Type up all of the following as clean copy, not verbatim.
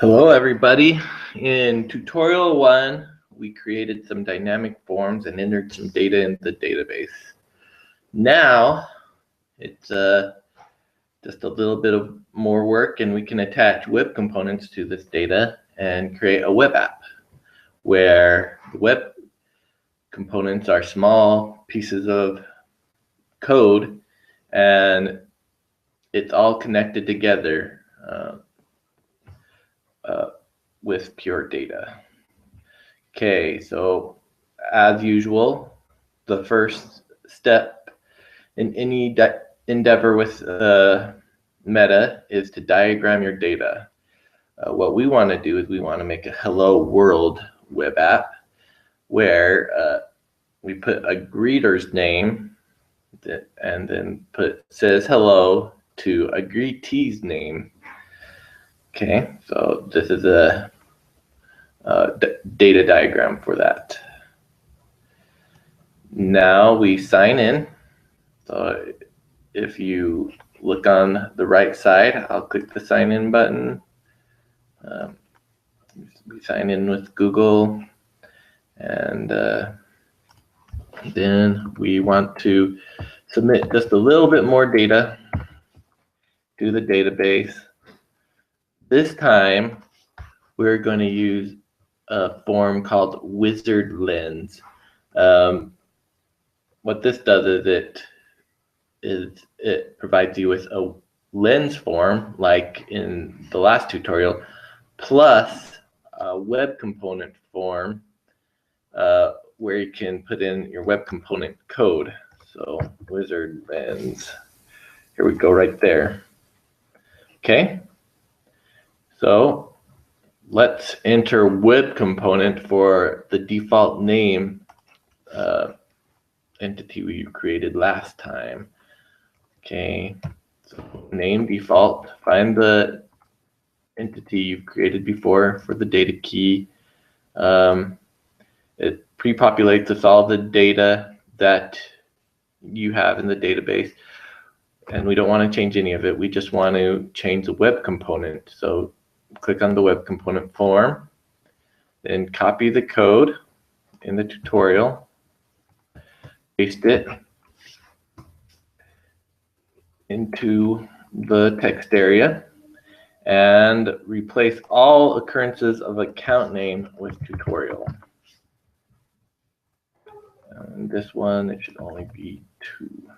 Hello everybody. In tutorial 1, we created some dynamic forms and entered some data in the database. Now, it's just a little bit of more work and we can attach web components to this data and create a web app where the web components are small pieces of code and it's all connected together with pure data. Okay, so as usual, the first step in any endeavor with MeDa is to diagram your data. What we want to do is we want to make a hello world web app where we put a greeter's name and then says hello to a greetee's name. Okay, so this is a data diagram for that. Now we sign in. So if you look on the right side, I'll click the sign in button. We sign in with Google, and then we want to submit just a little bit more data to the database. This time we're going to use a form called Wizard Lens. What this does is it provides you with a lens form like in the last tutorial, plus a web component form where you can put in your web component code. So Wizard Lens, here we go right there. Okay, so let's enter web component for the default name entity we created last time. Okay, so name default, find the entity you've created before for the data key. It pre-populates with all the data that you have in the database, and we don't want to change any of it. We just want to change the web component. So click on the web component form, then copy the code in the tutorial, paste it into the text area, and replace all occurrences of account name with tutorial. And this one, it should only be 2.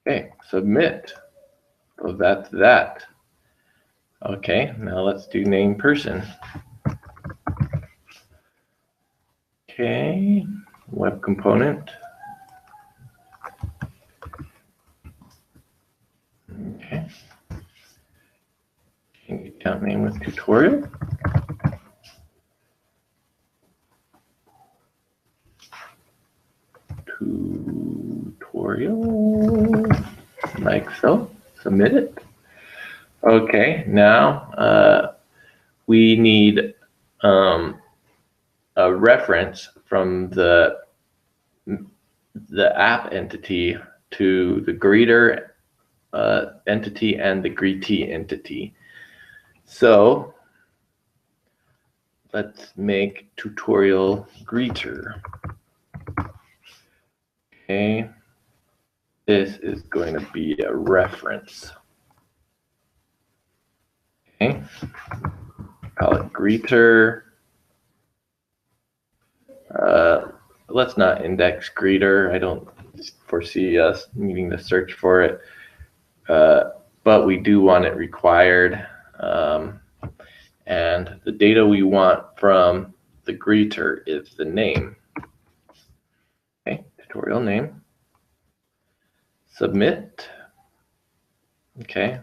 Okay, submit. So that's that. Okay, now let's do name person. Okay, web component. Okay. Account name with tutorial. Tutorial, like so. Submit it. Okay, now we need a reference from the app entity to the greeter entity and the greetee entity. So let's make tutorial greeter. Okay, this is going to be a reference. Okay, call it greeter. Let's not index greeter. I don't foresee us needing to search for it, but we do want it required. And the data we want from the greeter is the name. Okay, tutorial name. Submit. Okay.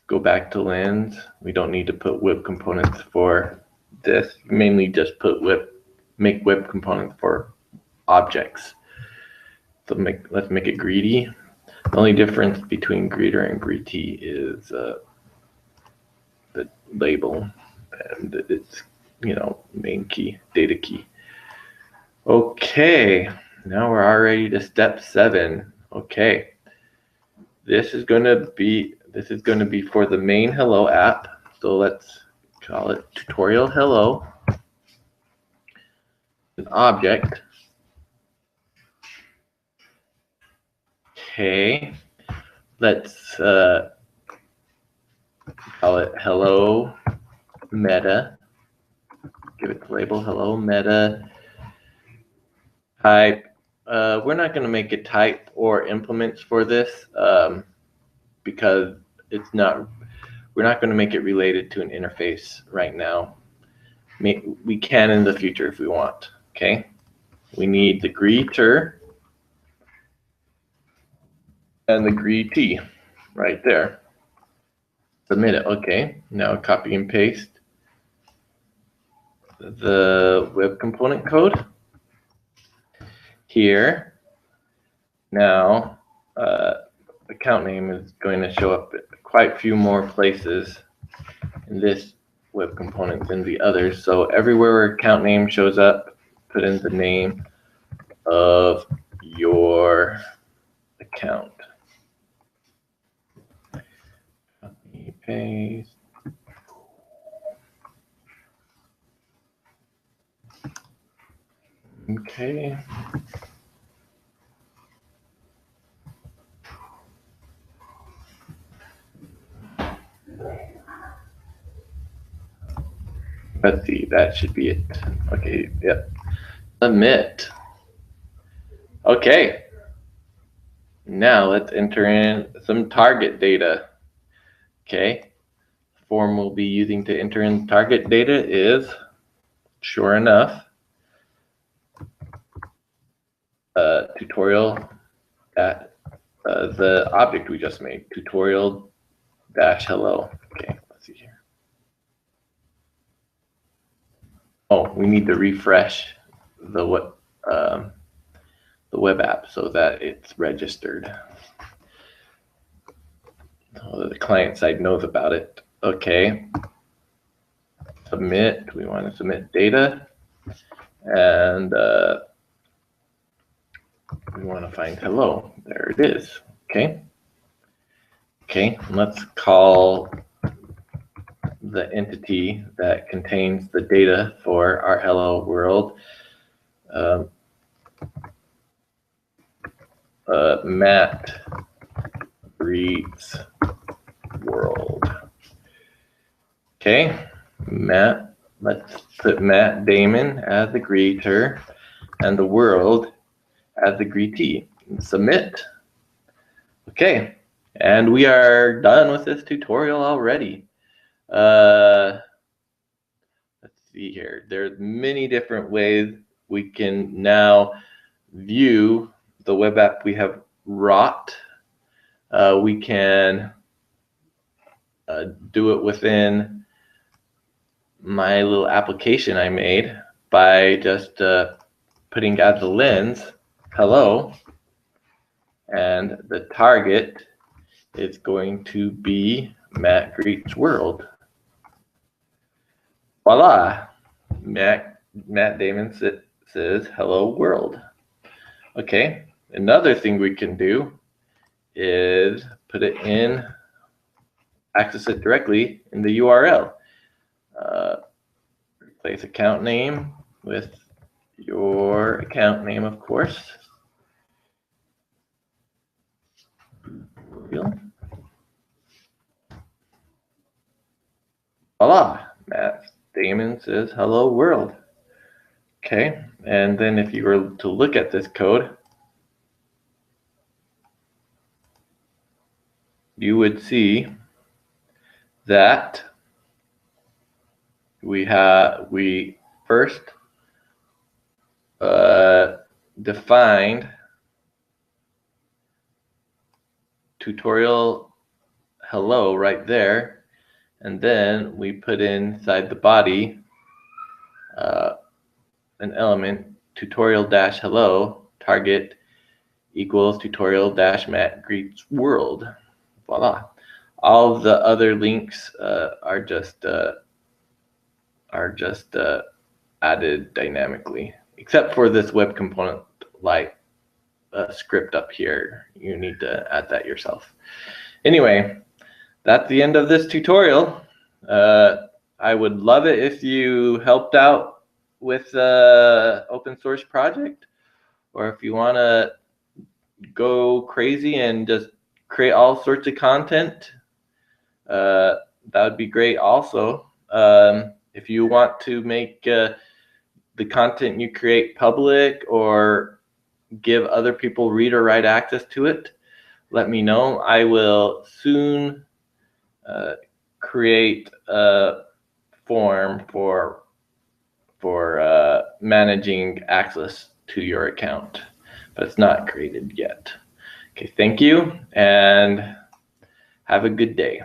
Go back to lens. We don't need to put web components for this. Mainly just put make web components for objects. So let's make it greedy. The only difference between greeter and greetee is the label and its main key, data key. Okay, now we're already to step 7. Okay, this is going to be this is going to be for the main hello app. So let's call it tutorial hello, an object. Okay, let's call it hello MeDa. Give it the label hello MeDa. Type. We're not going to make a type or implements for this because it's not. We're not going to make it related to an interface right now. We can in the future if we want. Okay. We need the greeter and the greetee right there. Submit it. Okay. Now copy and paste the web component code here. Now account name is going to show up at quite a few more places in this web component than the others. So everywhere where account name shows up, put in the name of your account. Copy, paste. Okay. Let's see, that should be it. Okay, yep. Submit. Okay. Now let's enter in some target data. Okay. The form we'll be using to enter in target data is, sure enough, tutorial at the object we just made, tutorial dash hello. Okay, let's see here. Oh, we need to refresh the web app so that it's registered. So the client side knows about it. Okay. Submit. We want to submit data, and we want to find hello. There it is. Okay. Okay. Let's call the entity that contains the data for our hello world Matt greets world. Okay, Matt. Let's put Matt Damon as the greeter and the world as the greetee. Submit. Okay, and we are done with this tutorial already. Let's see here. There's many different ways we can now view the web app we have wrought. We can do it within my little application I made by just putting as the lens hello, and the target is going to be Matt Greets World. Voila! Matt Damon says hello world. Okay, another thing we can do is put it in, access it directly in the URL. Replace account name with your account name, of course. Voila! Matt Damon says hello world. Okay, and then if you were to look at this code, you would see that we first defined tutorial hello right there, and then we put inside the body an element tutorial dash hello target equals tutorial dash Matt Greets World. Voila! All of the other links are just added dynamically, except for this web component light script up here. You need to add that yourself. Anyway, that's the end of this tutorial. I would love it if you helped out with the open source project, or if you want to go crazy and just create all sorts of content, that would be great also. If you want to make the content you create public or give other people read or write access to it, let me know. I will soon create a form for managing access to your account, but it's not created yet. Okay, thank you, and have a good day.